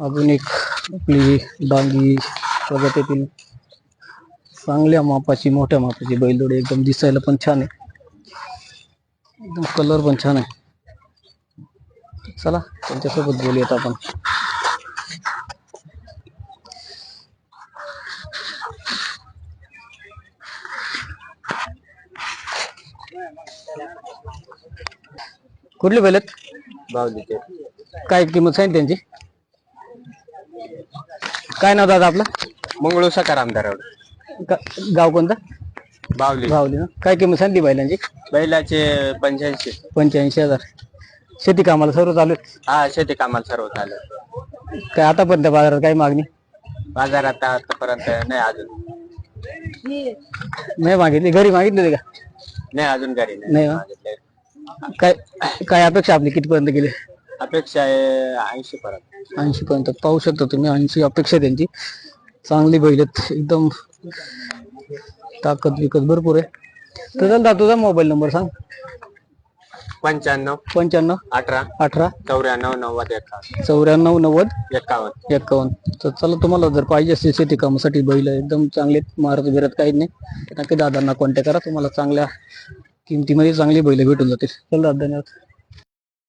अजून एक आपली डांगी प्रजातीतील चांगल्या मापाची मोठ्या मापाची बैलजोडी, एकदम दिसायला पण छान आहे, एकदम कलर पण छान आहे. चला त्यांच्यासोबत बोलूयात आपण. कुठले बैल आहेत? बावलीचे. काय किंमत सांगितली त्यांची? काय नाव दादा आपलं? मंगळू सकाराम दरावड. गाव कोणतं? बावली. बावली ना. काय किंमत सांगितली बैलांची? बैलाचे 85. 85,000. शेती कामाला सर्व चालू आहे? हा, शेती कामाला सर्व चालू. काय आतापर्यंत बाजारात काही मागणी? बाजारात आतापर्यंत नाही अजून. नाही मागितली? घरी मागितली होती का? नाही अजून घरी नाही मागितले. काय काय अपेक्षा आपली कितीपर्यंत गेली? अपेक्षा आहे 80 पर्यंत. 80 पर्यंत पाहू शकता तुम्ही. 80 अपेक्षा त्यांची. चांगली बैल आहेत, एकदम ताकद विकत भरपूर आहे. तर तुझा मोबाईल नंबर सांग. 95 95 18 18 94 90 94 90 51. 51. तर चला, तुम्हाला जर पाहिजे असेल शेती कामासाठी बैल एकदम चांगले, मारत बिरत काही नाही, नक्की दादांना कॉन्टॅक्ट करा. तुम्हाला चांगल्या किमतीमध्ये चांगली बैल भेटून जातील. चला, धन्यवाद.